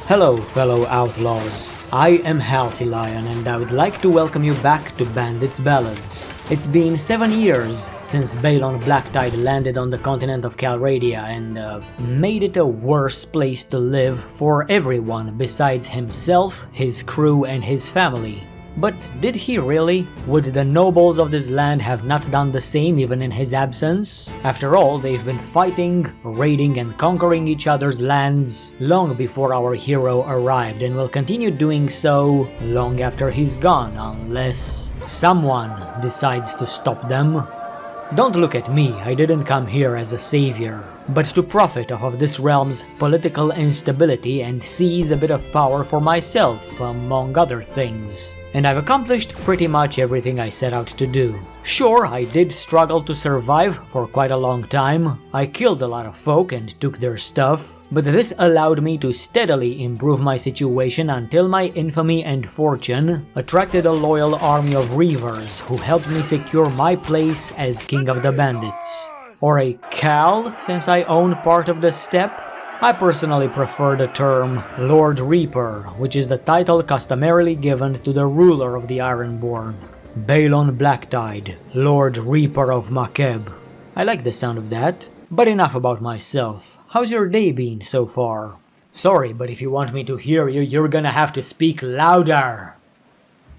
Hello, fellow outlaws. I am Halsey Lion, and I would like to welcome you back to Bandits Ballads. It's been 7 years since Balon Blacktyde landed on the continent of Calradian and made it a worse place to live for everyone besides himself, his crew, and his family. But did he really? Would the nobles of this land have not done the same even in his absence? After all, they've been fighting, raiding and conquering each other's lands long before our hero arrived and will continue doing so long after he's gone, unless someone decides to stop them. Don't look at me, I didn't come here as a savior, but to profit off of this realm's political instability and seize a bit of power for myself, among other things. And I've accomplished pretty much everything I set out to do. Sure, I did struggle to survive for quite a long time. I killed a lot of folk and took their stuff, but this allowed me to steadily improve my situation until my infamy and fortune attracted a loyal army of reavers who helped me secure my place as king of the bandits. Or a Cal, since I own part of the steppe. I personally prefer the term Lord Reaper, which is the title customarily given to the ruler of the Ironborn. Balon Blacktyde, Lord Reaper of Makeb. I like the sound of that. But enough about myself. How's your day been so far? Sorry, but if you want me to hear you, you're gonna have to speak louder.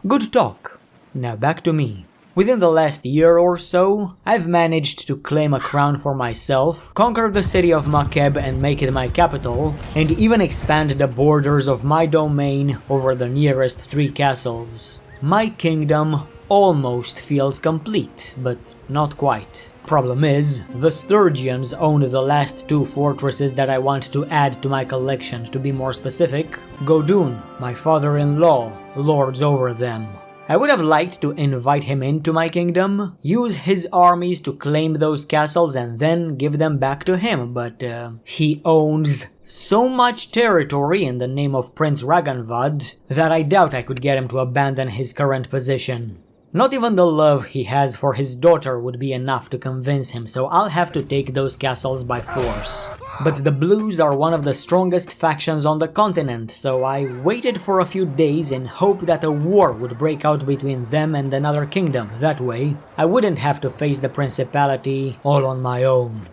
Good talk. Now back to me. Within the last year or so, I've managed to claim a crown for myself, conquer the city of Makeb and make it my capital, and even expand the borders of my domain over the nearest 3 castles. My kingdom almost feels complete, but not quite. Problem is, the Sturgians own the last 2 fortresses that I want to add to my collection. To be more specific, Godun, my father-in-law, lords over them. I would have liked to invite him into my kingdom, use his armies to claim those castles and then give them back to him, but he owns so much territory in the name of Prince Raganvad that I doubt I could get him to abandon his current position. Not even the love he has for his daughter would be enough to convince him, so I'll have to take those castles by force. But the Blues are one of the strongest factions on the continent, so I waited for a few days in hope that a war would break out between them and another kingdom. That way, I wouldn't have to face the principality all on my own.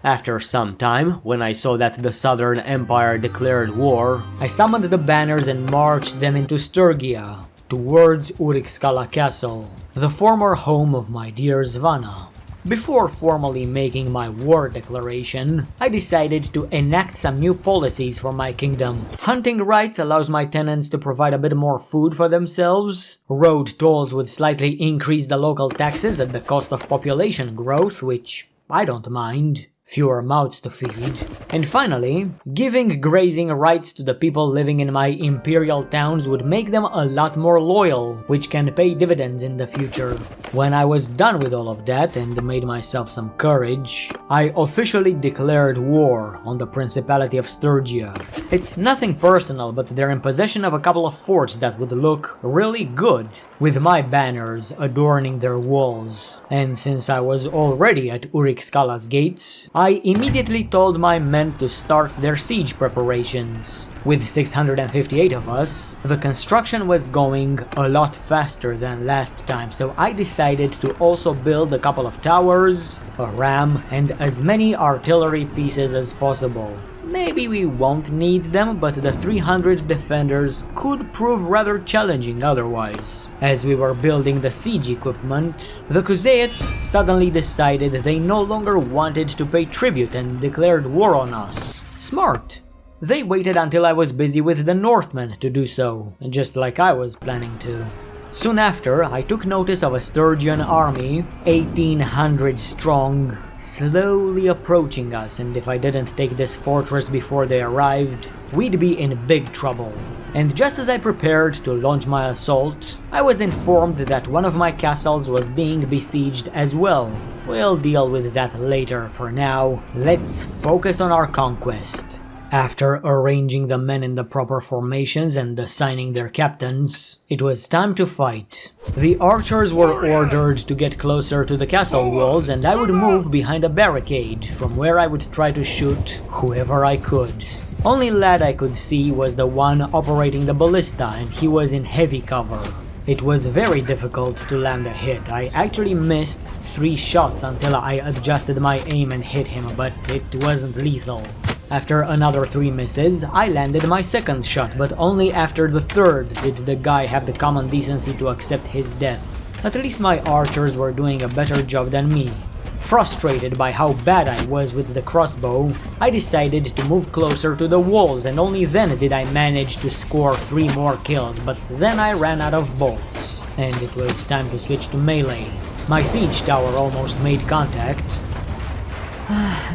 After some time, when I saw that the Southern Empire declared war, I summoned the banners and marched them into Sturgia, towards Urikskala Castle, the former home of my dear Svana. Before formally making my war declaration, I decided to enact some new policies for my kingdom. Hunting rights allows my tenants to provide a bit more food for themselves. Road tolls would slightly increase the local taxes at the cost of population growth, which I don't mind. Fewer mouths to feed. And finally, giving grazing rights to the people living in my imperial towns would make them a lot more loyal, which can pay dividends in the future. When I was done with all of that and made myself some courage, I officially declared war on the Principality of Sturgia. It's nothing personal, but they're in possession of a couple of forts that would look really good, with my banners adorning their walls. And since I was already at Urikskala's gates, I immediately told my men to start their siege preparations. With 658 of us, the construction was going a lot faster than last time, so I decided to also build a couple of towers, a ram, and as many artillery pieces as possible. Maybe we won't need them, but the 300 defenders could prove rather challenging otherwise. As we were building the siege equipment, the Kuzeits suddenly decided they no longer wanted to pay tribute and declared war on us. Smart! They waited until I was busy with the Northmen to do so, just like I was planning to. Soon after, I took notice of a Sturgian army, 1800 strong, slowly approaching us, and if I didn't take this fortress before they arrived, we'd be in big trouble. And just as I prepared to launch my assault, I was informed that one of my castles was being besieged as well. We'll deal with that later. For now, let's focus on our conquest. After arranging the men in the proper formations and assigning their captains, it was time to fight. The archers were ordered to get closer to the castle walls, and I would move behind a barricade, from where I would try to shoot whoever I could. Only lad I could see was the one operating the ballista, and he was in heavy cover. It was very difficult to land a hit. I actually missed 3 shots until I adjusted my aim and hit him, but it wasn't lethal. After another 3 misses, I landed my second shot, but only after the third did the guy have the common decency to accept his death. At least my archers were doing a better job than me. Frustrated by how bad I was with the crossbow, I decided to move closer to the walls, and only then did I manage to score 3 more kills, but then I ran out of bolts, and it was time to switch to melee. My siege tower almost made contact.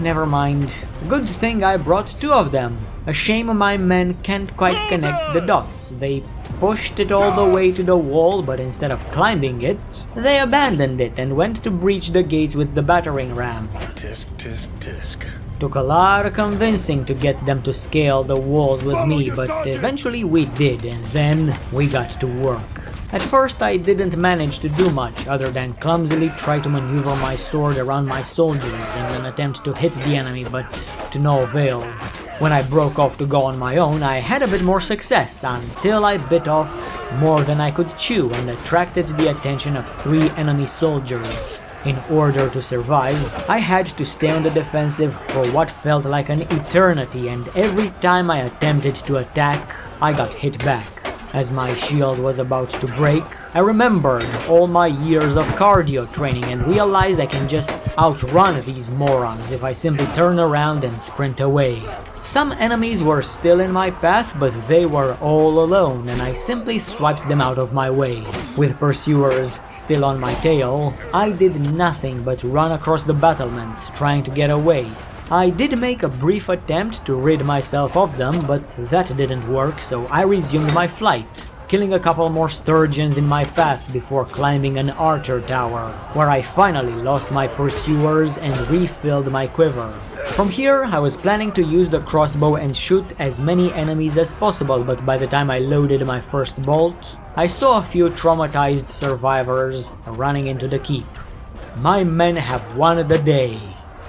Never mind. Good thing I brought 2 of them. A shame my men can't quite connect the dots. They pushed it all the way to the wall, but instead of climbing it, they abandoned it and went to breach the gates with the battering ram. Tisk, tisk, tisk. Took a lot of convincing to get them to scale the walls with me, but eventually we did, and then we got to work. At first I didn't manage to do much other than clumsily try to maneuver my sword around my soldiers in an attempt to hit the enemy, but to no avail. When I broke off to go on my own, I had a bit more success, until I bit off more than I could chew and attracted the attention of 3 enemy soldiers. In order to survive, I had to stay on the defensive for what felt like an eternity, and every time I attempted to attack, I got hit back. As my shield was about to break, I remembered all my years of cardio training and realized I can just outrun these morons if I simply turn around and sprint away. Some enemies were still in my path, but they were all alone, and I simply swiped them out of my way. With pursuers still on my tail, I did nothing but run across the battlements trying to get away. I did make a brief attempt to rid myself of them, but that didn't work, so I resumed my flight, killing a couple more sturgeons in my path before climbing an archer tower, where I finally lost my pursuers and refilled my quiver. From here, I was planning to use the crossbow and shoot as many enemies as possible, but by the time I loaded my first bolt, I saw a few traumatized survivors running into the keep. My men have won the day.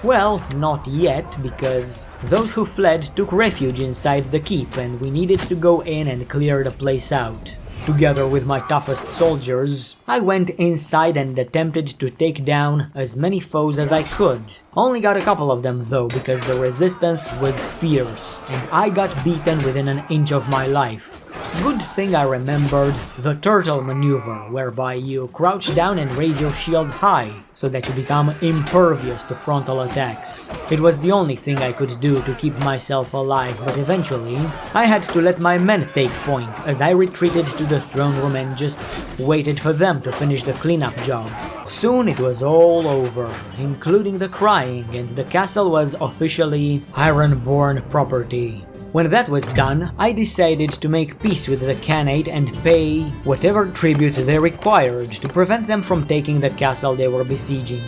Well, not yet, because those who fled took refuge inside the keep and we needed to go in and clear the place out. Together with my toughest soldiers, I went inside and attempted to take down as many foes as I could. Only got a couple of them though, because the resistance was fierce, and I got beaten within an inch of my life. Good thing I remembered the turtle maneuver, whereby you crouch down and raise your shield high, so that you become impervious to frontal attacks. It was the only thing I could do to keep myself alive, but eventually I had to let my men take point, as I retreated to the throne room and just waited for them to finish the cleanup job. Soon it was all over, including the crying, and the castle was officially Ironborn property. When that was done, I decided to make peace with the Khanate and pay whatever tribute they required to prevent them from taking the castle they were besieging.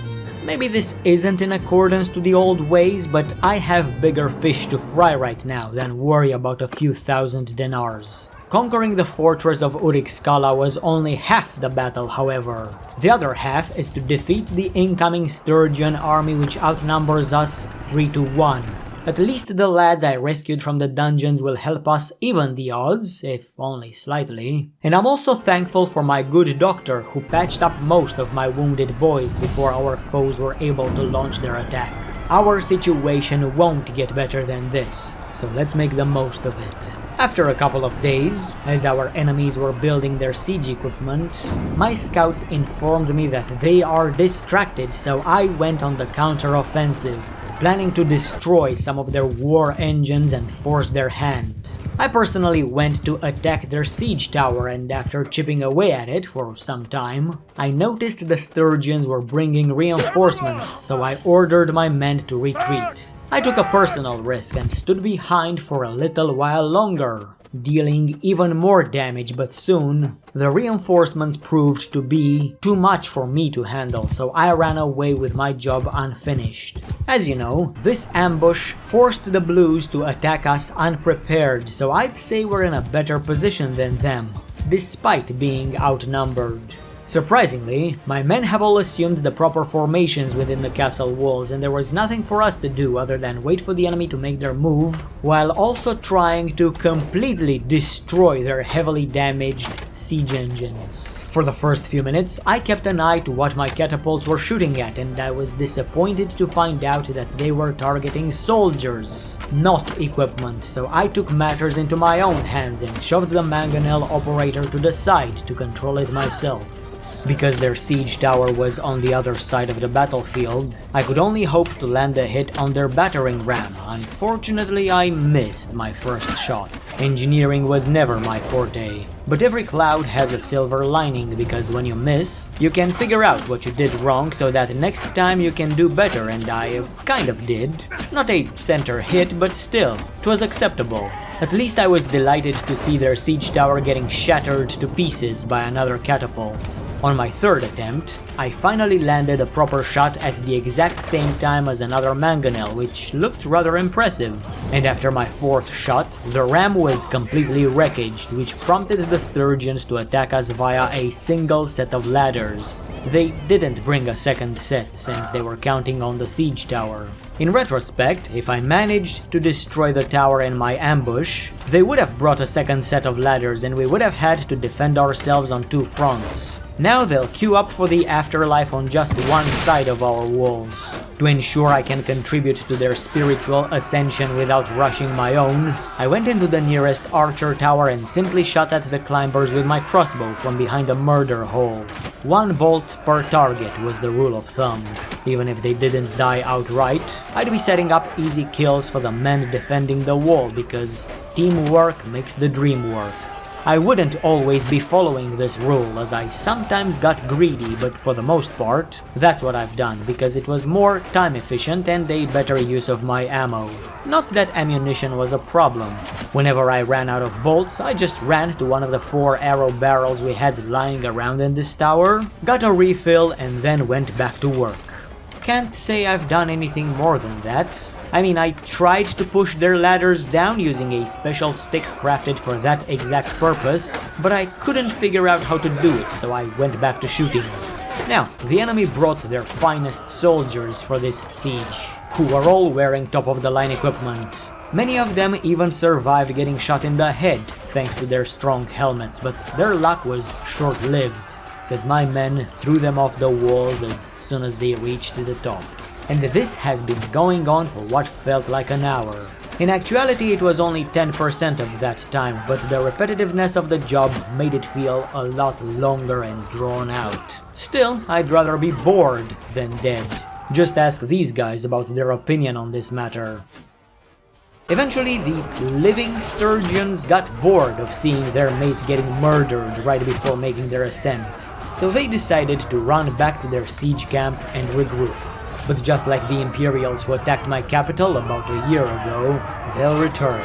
Maybe this isn't in accordance to the old ways, but I have bigger fish to fry right now than worry about a few thousand dinars. Conquering the fortress of Urikskala was only half the battle, however. The other half is to defeat the incoming Sturgeon army, which outnumbers us 3-1. At least the lads I rescued from the dungeons will help us even the odds, if only slightly. And I'm also thankful for my good doctor who patched up most of my wounded boys before our foes were able to launch their attack. Our situation won't get better than this, so let's make the most of it. After a couple of days, as our enemies were building their siege equipment, my scouts informed me that they are distracted, so I went on the counter-offensive, planning to destroy some of their war engines and force their hand. I personally went to attack their siege tower, and after chipping away at it for some time, I noticed the Sturgeons were bringing reinforcements, so I ordered my men to retreat. I took a personal risk and stood behind for a little while longer, dealing even more damage, but soon the reinforcements proved to be too much for me to handle, so I ran away with my job unfinished. As you know, this ambush forced the Blues to attack us unprepared, so I'd say we're in a better position than them, despite being outnumbered. Surprisingly, my men have all assumed the proper formations within the castle walls, and there was nothing for us to do other than wait for the enemy to make their move, while also trying to completely destroy their heavily damaged siege engines. For the first few minutes, I kept an eye to what my catapults were shooting at, and I was disappointed to find out that they were targeting soldiers, not equipment, so I took matters into my own hands and shoved the mangonel operator to the side to control it myself. Because their siege tower was on the other side of the battlefield, I could only hope to land a hit on their battering ram. Unfortunately, I missed my first shot. Engineering was never my forte. But every cloud has a silver lining, because when you miss, you can figure out what you did wrong so that next time you can do better, and I kind of did. Not a center hit, but still, it was acceptable. At least I was delighted to see their siege tower getting shattered to pieces by another catapult. On my third attempt, I finally landed a proper shot at the exact same time as another mangonel, which looked rather impressive. And after my fourth shot, the ram was completely wreckaged, which prompted the sturgeons to attack us via a single set of ladders. They didn't bring a second set, since they were counting on the siege tower. In retrospect, if I managed to destroy the tower in my ambush, they would have brought a second set of ladders and we would have had to defend ourselves on two fronts. Now they'll queue up for the afterlife on just one side of our walls. To ensure I can contribute to their spiritual ascension without rushing my own, I went into the nearest archer tower and simply shot at the climbers with my crossbow from behind a murder hole. 1 bolt per target was the rule of thumb. Even if they didn't die outright, I'd be setting up easy kills for the men defending the wall, because teamwork makes the dream work. I wouldn't always be following this rule, as I sometimes got greedy, but for the most part, that's what I've done, because it was more time efficient and a better use of my ammo. Not that ammunition was a problem. Whenever I ran out of bolts, I just ran to one of the 4 arrow barrels we had lying around in this tower, got a refill, and then went back to work. Can't say I've done anything more than that. I mean, I tried to push their ladders down using a special stick crafted for that exact purpose, but I couldn't figure out how to do it, so I went back to shooting. Now, the enemy brought their finest soldiers for this siege, who were all wearing top-of-the-line equipment. Many of them even survived getting shot in the head thanks to their strong helmets, but their luck was short-lived, because my men threw them off the walls as soon as they reached the top. And this has been going on for what felt like an hour. In actuality, it was only 10% of that time, but the repetitiveness of the job made it feel a lot longer and drawn out. Still, I'd rather be bored than dead. Just ask these guys about their opinion on this matter. Eventually, the living sturgeons got bored of seeing their mates getting murdered right before making their ascent, so they decided to run back to their siege camp and regroup. But just like the Imperials who attacked my capital about a year ago, they'll return,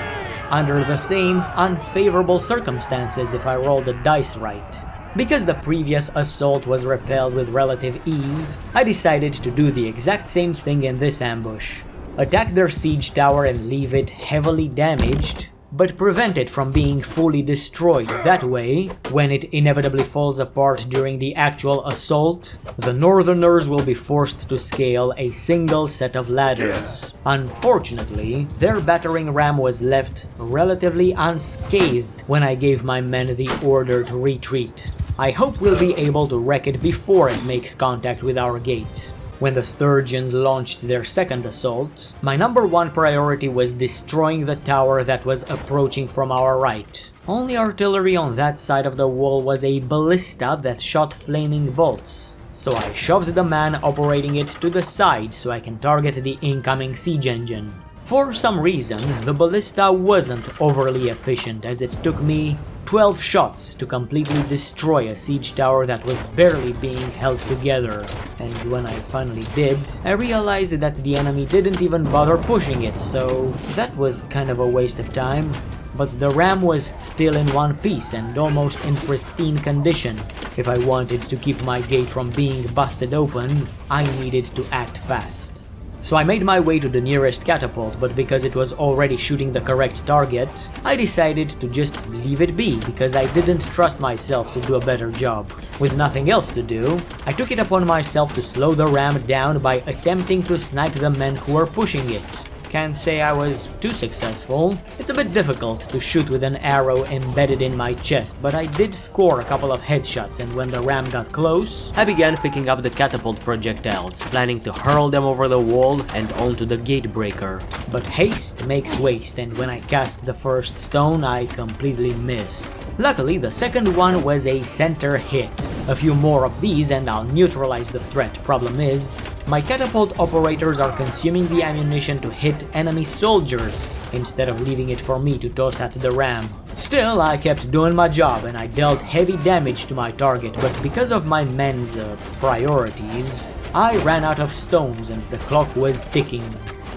under the same unfavorable circumstances if I roll the dice right. Because the previous assault was repelled with relative ease, I decided to do the exact same thing in this ambush. Attack their siege tower and leave it heavily damaged, but prevent it from being fully destroyed. That way, when it inevitably falls apart during the actual assault, the Northerners will be forced to scale a single set of ladders. Unfortunately, their battering ram was left relatively unscathed when I gave my men the order to retreat. I hope we'll be able to wreck it before it makes contact with our gate. When the sturgeons launched their second assault, my number 1 priority was destroying the tower that was approaching from our right. Only artillery on that side of the wall was a ballista that shot flaming bolts, so I shoved the man operating it to the side so I can target the incoming siege engine. For some reason, the ballista wasn't overly efficient, as it took me 12 shots to completely destroy a siege tower that was barely being held together. And when I finally did, I realized that the enemy didn't even bother pushing it, so that was kind of a waste of time. But the ram was still in one piece and almost in pristine condition. If I wanted to keep my gate from being busted open, I needed to act fast. So I made my way to the nearest catapult, but because it was already shooting the correct target, I decided to just leave it be, because I didn't trust myself to do a better job. With nothing else to do, I took it upon myself to slow the ram down by attempting to snipe the men who were pushing it. Can't say I was too successful. It's a bit difficult to shoot with an arrow embedded in my chest, but I did score a couple of headshots, and when the ram got close, I began picking up the catapult projectiles, planning to hurl them over the wall and onto the gate breaker. But haste makes waste, and when I cast the first stone, I completely missed. Luckily, the second one was a center hit. A few more of these and I'll neutralize the threat. Problem is, my catapult operators are consuming the ammunition to hit enemy soldiers, instead of leaving it for me to toss at the ram. Still, I kept doing my job and I dealt heavy damage to my target, but because of my men's priorities, I ran out of stones and the clock was ticking.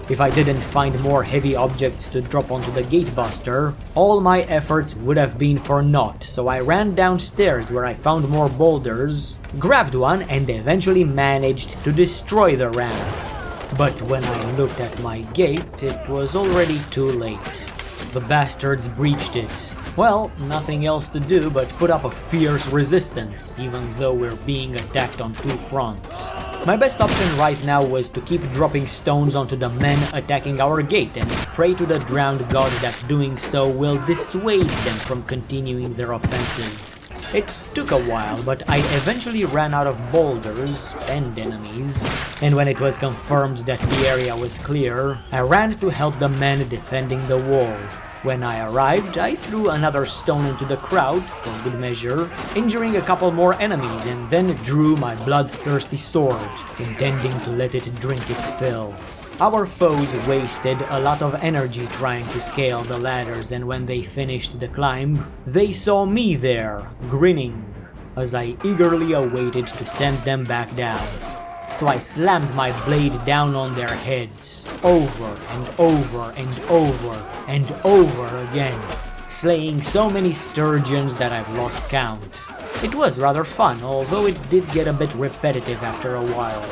If I didn't find more heavy objects to drop onto the gatebuster, all my efforts would have been for naught, so I ran downstairs where I found more boulders, grabbed one and eventually managed to destroy the ram. But when I looked at my gate, it was already too late. The bastards breached it. Well, nothing else to do but put up a fierce resistance, even though we're being attacked on two fronts. My best option right now was to keep dropping stones onto the men attacking our gate and pray to the drowned god that doing so will dissuade them from continuing their offensive. It took a while, but I eventually ran out of boulders and enemies, and when it was confirmed that the area was clear, I ran to help the men defending the wall. When I arrived, I threw another stone into the crowd, for good measure, injuring a couple more enemies, and then drew my bloodthirsty sword, intending to let it drink its fill. Our foes wasted a lot of energy trying to scale the ladders, and when they finished the climb, they saw me there, grinning, as I eagerly awaited to send them back down. So I slammed my blade down on their heads, over and over and over and over again, slaying so many sturgeons that I've lost count. It was rather fun, although it did get a bit repetitive after a while.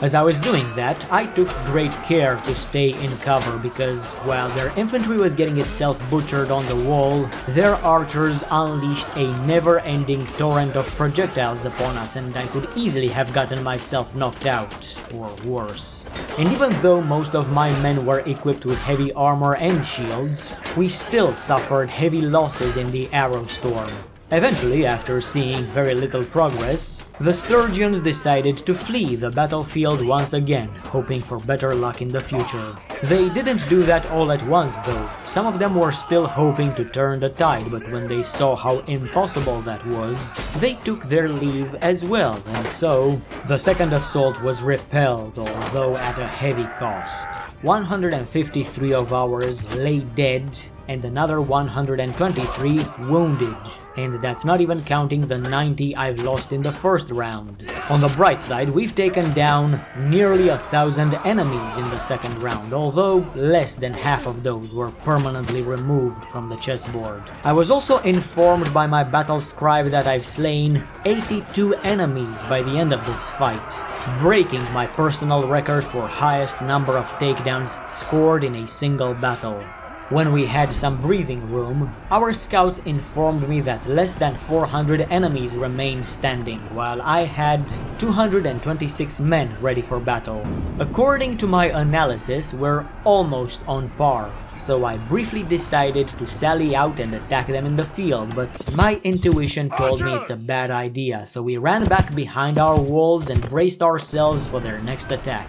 As I was doing that, I took great care to stay in cover because, while their infantry was getting itself butchered on the wall, their archers unleashed a never-ending torrent of projectiles upon us, and I could easily have gotten myself knocked out, or worse. And even though most of my men were equipped with heavy armor and shields, we still suffered heavy losses in the arrow storm. Eventually, after seeing very little progress, the sturgeons decided to flee the battlefield once again, hoping for better luck in the future. They didn't do that all at once though. Some of them were still hoping to turn the tide, but when they saw how impossible that was, they took their leave as well, and so the second assault was repelled, although at a heavy cost. 153 of ours lay dead, and another 123 wounded. And that's not even counting the 90 I've lost in the first round. On the bright side, we've taken down nearly 1,000 enemies in the second round, although less than half of those were permanently removed from the chessboard. I was also informed by my battle scribe that I've slain 82 enemies by the end of this fight, breaking my personal record for highest number of takedowns scored in a single battle. When we had some breathing room, our scouts informed me that less than 400 enemies remained standing, while I had 226 men ready for battle. According to my analysis, we're almost on par, so I briefly decided to sally out and attack them in the field, but my intuition told me it's a bad idea, so we ran back behind our walls and braced ourselves for their next attack.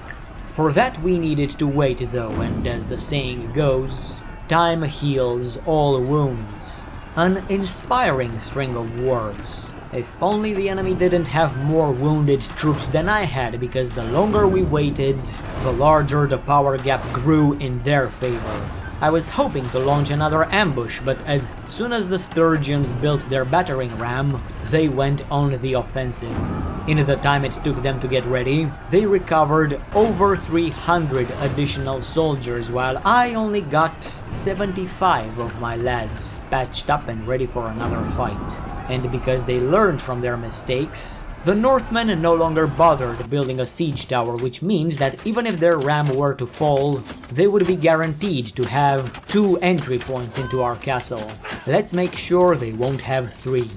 For that we needed to wait though, and as the saying goes, time heals all wounds. An inspiring string of words. If only the enemy didn't have more wounded troops than I had, because the longer we waited, the larger the power gap grew in their favor. I was hoping to launch another ambush, but as soon as the sturgeons built their battering ram, they went on the offensive. In the time it took them to get ready, they recovered over 300 additional soldiers, while I only got 75 of my lads patched up and ready for another fight. And because they learned from their mistakes, The Northmen no longer bothered building a siege tower, which means that even if their ram were to fall, they would be guaranteed to have 2 entry points into our castle. Let's make sure they won't have 3.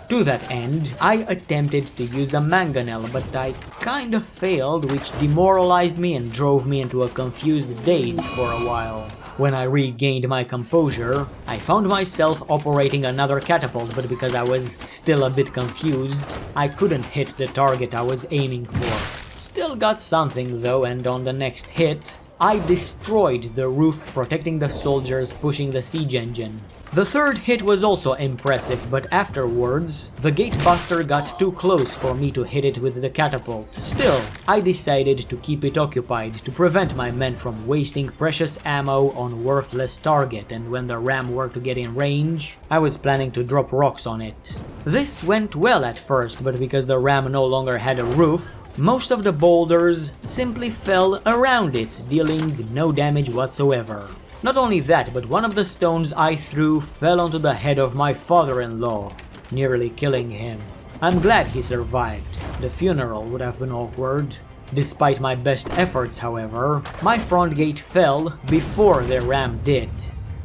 To that end, I attempted to use a mangonel, but I kind of failed, which demoralized me and drove me into a confused daze for a while. When I regained my composure, I found myself operating another catapult, but because I was still a bit confused, I couldn't hit the target I was aiming for. Still got something though, and on the next hit, I destroyed the roof protecting the soldiers pushing the siege engine. The third hit was also impressive, but afterwards, the gatebuster got too close for me to hit it with the catapult. Still, I decided to keep it occupied to prevent my men from wasting precious ammo on worthless target, and when the ram were to get in range, I was planning to drop rocks on it. This went well at first, but because the ram no longer had a roof, most of the boulders simply fell around it, dealing no damage whatsoever. Not only that, but one of the stones I threw fell onto the head of my father-in-law, nearly killing him. I'm glad he survived. The funeral would have been awkward. Despite my best efforts, however, my front gate fell before their ram did,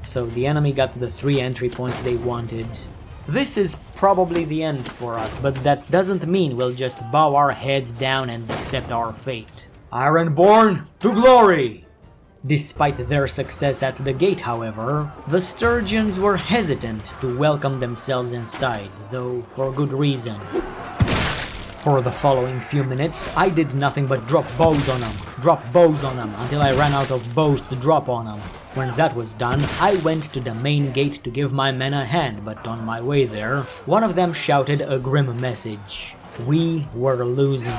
so the enemy got the 3 entry points they wanted. This is probably the end for us, but that doesn't mean we'll just bow our heads down and accept our fate. Ironborn, to glory! Despite their success at the gate, however, the Sturgeons were hesitant to welcome themselves inside, though for good reason. For the following few minutes, I did nothing but drop bows on them, until I ran out of bows to drop on them. When that was done, I went to the main gate to give my men a hand, but on my way there, one of them shouted a grim message. We were losing.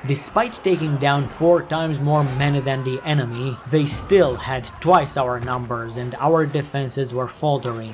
Despite taking down 4 times more men than the enemy, they still had twice our numbers and our defenses were faltering.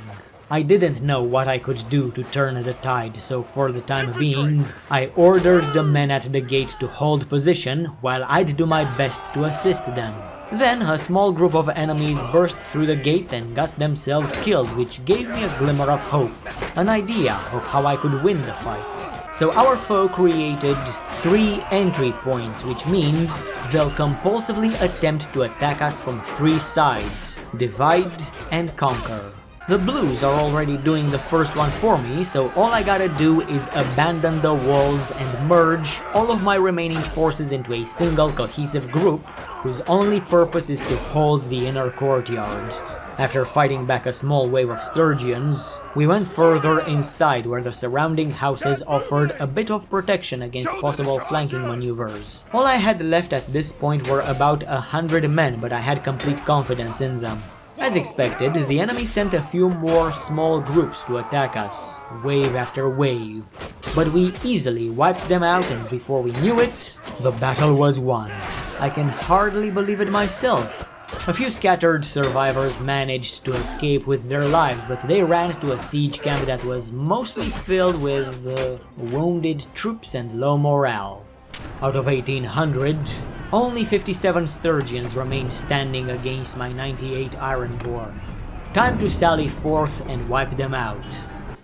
I didn't know what I could do to turn the tide, so for the time being, I ordered the men at the gate to hold position while I'd do my best to assist them. Then a small group of enemies burst through the gate and got themselves killed, which gave me a glimmer of hope, an idea of how I could win the fight. So our foe created 3 entry points, which means they'll compulsively attempt to attack us from 3 sides, divide and conquer. The blues are already doing the first one for me, so all I gotta do is abandon the walls and merge all of my remaining forces into a single cohesive group, whose only purpose is to hold the inner courtyard. After fighting back a small wave of Sturgeons, we went further inside where the surrounding houses offered a bit of protection against possible flanking maneuvers. All I had left at this point were about 100 men, but I had complete confidence in them. As expected, the enemy sent a few more small groups to attack us, wave after wave. But we easily wiped them out, and before we knew it, the battle was won. I can hardly believe it myself. A few scattered survivors managed to escape with their lives, but they ran to a siege camp that was mostly filled with wounded troops and low morale. Out of 1800, only 57 Sturgeons remained standing against my 98 Ironborn. Time to sally forth and wipe them out.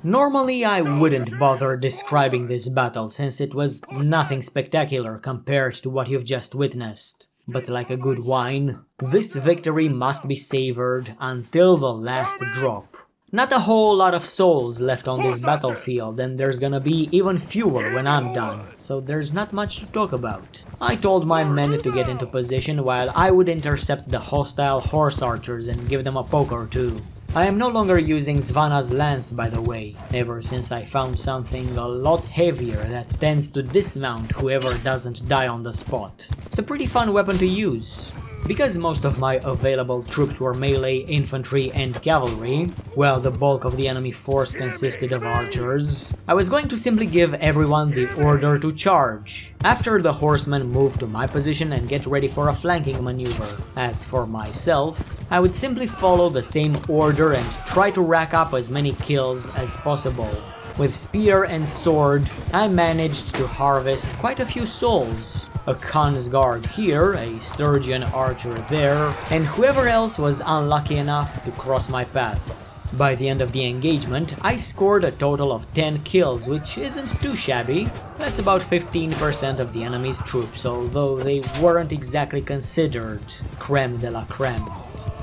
Normally I wouldn't bother describing this battle since it was nothing spectacular compared to what you've just witnessed. But like a good wine, this victory must be savored until the last drop. Not a whole lot of souls left on this battlefield, and there's gonna be even fewer when I'm done, so there's not much to talk about. I told my men to get into position while I would intercept the hostile horse archers and give them a poke or two. I am no longer using Svana's lance, by the way, ever since I found something a lot heavier that tends to dismount whoever doesn't die on the spot. It's a pretty fun weapon to use. Because most of my available troops were melee, infantry and cavalry, while the bulk of the enemy force consisted of archers, I was going to simply give everyone the order to charge. After the horsemen move to my position and get ready for a flanking maneuver. As for myself, I would simply follow the same order and try to rack up as many kills as possible. With spear and sword, I managed to harvest quite a few souls. A Khan's guard here, a Sturgeon archer there, and whoever else was unlucky enough to cross my path. By the end of the engagement, I scored a total of 10 kills, which isn't too shabby. That's about 15% of the enemy's troops, although they weren't exactly considered creme de la creme.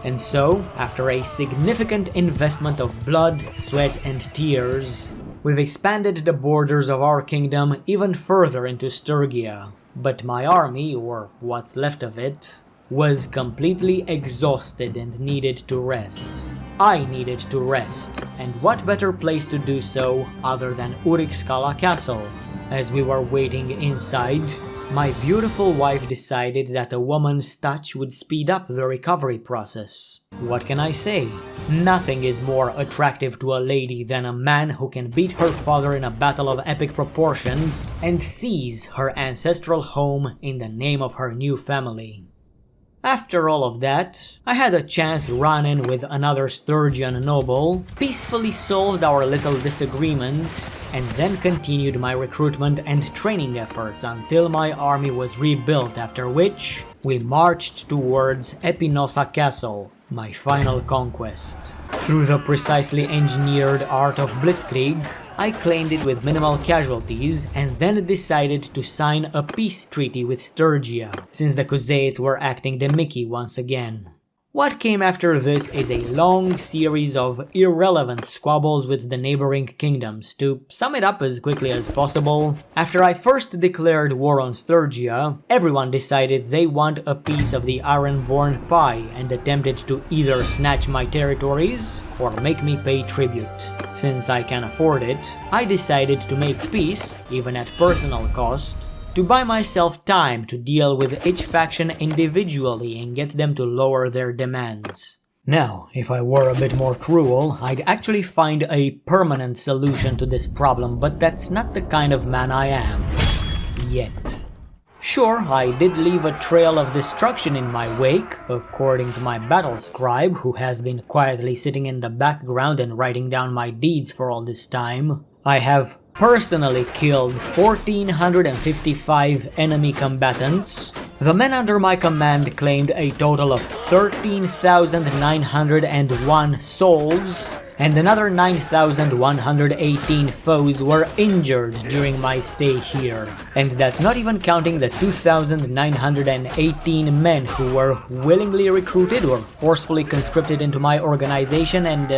And so, after a significant investment of blood, sweat and tears, we've expanded the borders of our kingdom even further into Sturgia. But my army, or what's left of it, was completely exhausted and needed to rest. I needed to rest, and what better place to do so other than Urikskala Castle? As we were waiting inside, my beautiful wife decided that a woman's touch would speed up the recovery process. What can I say? Nothing is more attractive to a lady than a man who can beat her father in a battle of epic proportions and seize her ancestral home in the name of her new family. After all of that, I had a chance run-in with another Sturgian noble, peacefully solved our little disagreement, and then continued my recruitment and training efforts until my army was rebuilt, after which we marched towards Epinosa Castle, my final conquest. Through the precisely engineered art of blitzkrieg, I claimed it with minimal casualties and then decided to sign a peace treaty with Sturgia, since the Khuzaites were acting the Mickey once again. What came after this is a long series of irrelevant squabbles with the neighboring kingdoms. To sum it up as quickly as possible, after I first declared war on Sturgia, everyone decided they want a piece of the Ironborn pie and attempted to either snatch my territories or make me pay tribute. Since I can afford it, I decided to make peace, even at personal cost, to buy myself time to deal with each faction individually and get them to lower their demands. Now, if I were a bit more cruel, I'd actually find a permanent solution to this problem, but that's not the kind of man I am. Yet. Sure, I did leave a trail of destruction in my wake, according to my battle scribe, who has been quietly sitting in the background and writing down my deeds for all this time. I have personally killed 1,455 enemy combatants. The men under my command claimed a total of 13,901 souls, and another 9,118 foes were injured during my stay here. And that's not even counting the 2,918 men who were willingly recruited or forcefully conscripted into my organization and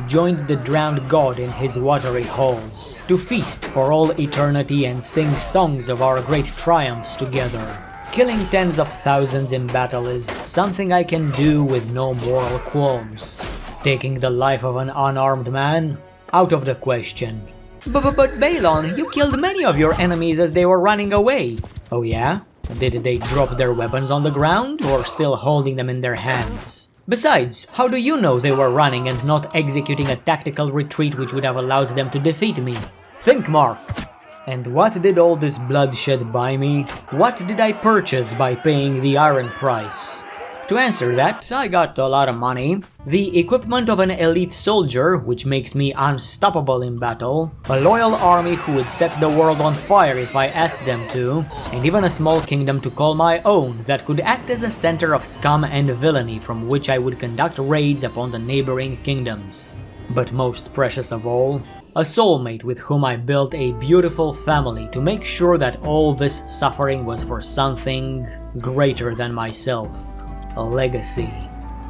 joined the drowned god in his watery halls, to feast for all eternity and sing songs of our great triumphs together. Killing tens of thousands in battle is something I can do with no moral qualms. Taking the life of an unarmed man? Out of the question. But Balon, you killed many of your enemies as they were running away. Oh yeah? Did they drop their weapons on the ground, or still holding them in their hands? Besides, how do you know they were running and not executing a tactical retreat which would have allowed them to defeat me? Think, Mark! And what did all this bloodshed buy me? What did I purchase by paying the iron price? To answer that, I got a lot of money, the equipment of an elite soldier, which makes me unstoppable in battle, a loyal army who would set the world on fire if I asked them to, and even a small kingdom to call my own that could act as a center of scum and villainy from which I would conduct raids upon the neighboring kingdoms. But most precious of all, a soulmate with whom I built a beautiful family to make sure that all this suffering was for something greater than myself. A legacy.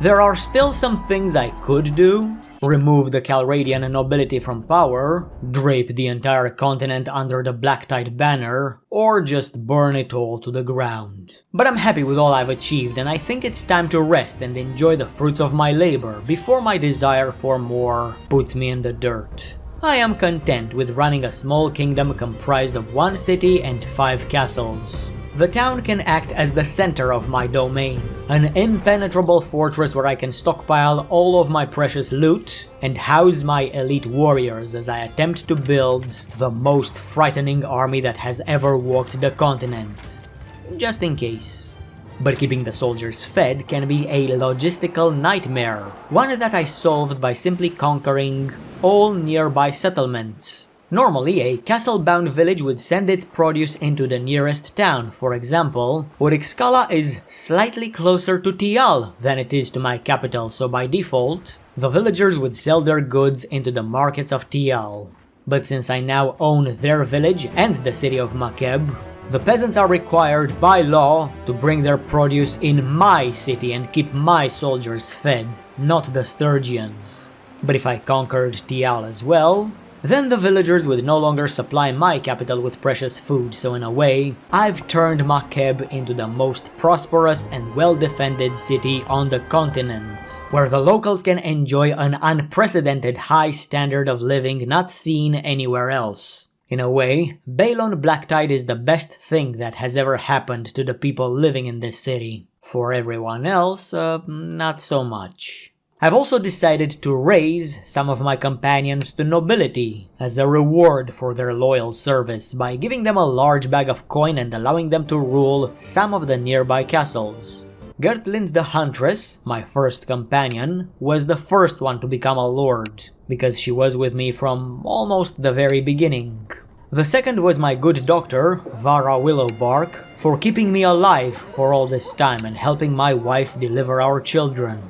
There are still some things I could do. Remove the Calradian nobility from power, drape the entire continent under the Blacktyde banner, or just burn it all to the ground. But I'm happy with all I've achieved, and I think it's time to rest and enjoy the fruits of my labor before my desire for more puts me in the dirt. I am content with running a small kingdom comprised of 1 city and 5 castles. The town can act as the center of my domain, an impenetrable fortress where I can stockpile all of my precious loot and house my elite warriors as I attempt to build the most frightening army that has ever walked the continent. Just in case. But keeping the soldiers fed can be a logistical nightmare, one that I solved by simply conquering all nearby settlements. Normally, a castle-bound village would send its produce into the nearest town. For example, Urikskala is slightly closer to Tial than it is to my capital, so by default, The villagers would sell their goods into the markets of TL. But since I now own their village and the city of Makeb, the peasants are required by law to bring their produce in my city and keep my soldiers fed, not the Sturgians. But if I conquered TL as well, then the villagers would no longer supply my capital with precious food, so in a way, I've turned Makeb into the most prosperous and well-defended city on the continent, where the locals can enjoy an unprecedented high standard of living not seen anywhere else. In a way, Balon Blacktyde is the best thing that has ever happened to the people living in this city. For everyone else, not so much. I've also decided to raise some of my companions to nobility as a reward for their loyal service by giving them a large bag of coin and allowing them to rule some of the nearby castles. Gertlind the Huntress, my first companion, was the first one to become a lord, because she was with me from almost the very beginning. The second was my good doctor, Vara Willowbark, for keeping me alive for all this time and helping my wife deliver our children.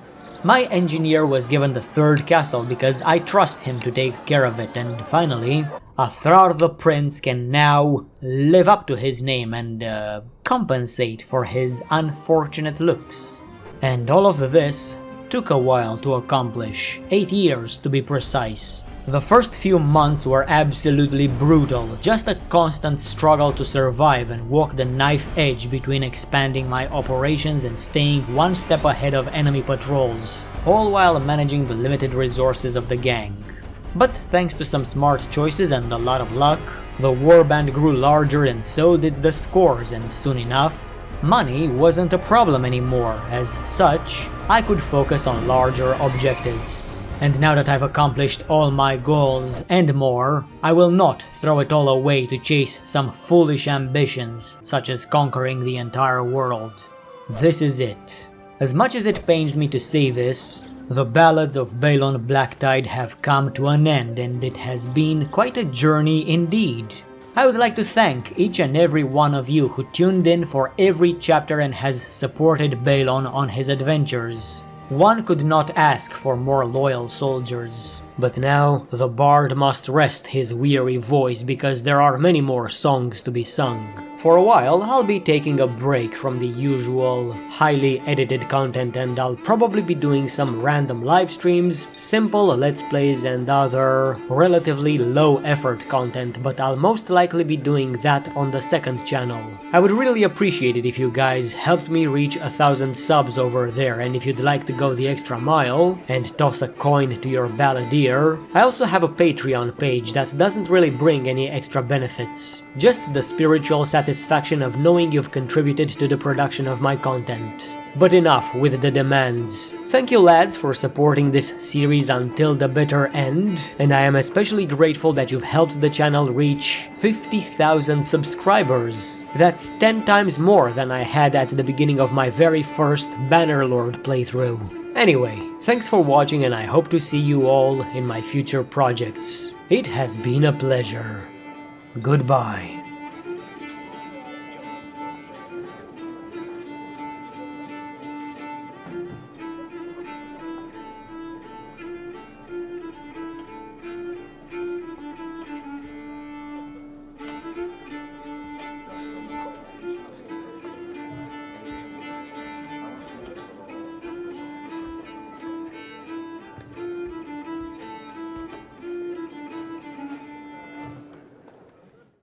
My engineer was given the third castle because I trust him to take care of it, and finally, Athrar the Prince can now live up to his name and compensate for his unfortunate looks. And all of this took a while to accomplish, 8 years to be precise. The first few months were absolutely brutal, just a constant struggle to survive and walk the knife edge between expanding my operations and staying one step ahead of enemy patrols, all while managing the limited resources of the gang. But thanks to some smart choices and a lot of luck, the warband grew larger and so did the scores, and soon enough, money wasn't a problem anymore. As such, I could focus on larger objectives. And now that I've accomplished all my goals and more, I will not throw it all away to chase some foolish ambitions, such as conquering the entire world. This is it. As much as it pains me to say this, the ballads of Balon Blacktyde have come to an end, and it has been quite a journey indeed. I would like to thank each and every one of you who tuned in for every chapter and has supported Balon on his adventures. One could not ask for more loyal soldiers. But now, the bard must rest his weary voice because there are many more songs to be sung. For a while, I'll be taking a break from the usual, highly edited content, and I'll probably be doing some random live streams, simple let's plays and other relatively low effort content, but I'll most likely be doing that on the second channel. I would really appreciate it if you guys helped me reach 1,000 subs over there, and if you'd like to go the extra mile and toss a coin to your balladeer, I also have a Patreon page that doesn't really bring any extra benefits. Just the spiritual satisfaction of knowing you've contributed to the production of my content. But enough with the demands. Thank you lads for supporting this series until the bitter end, and I am especially grateful that you've helped the channel reach 50,000 subscribers. That's 10 times more than I had at the beginning of my very first Bannerlord playthrough. Anyway, thanks for watching, and I hope to see you all in my future projects. It has been a pleasure. Goodbye.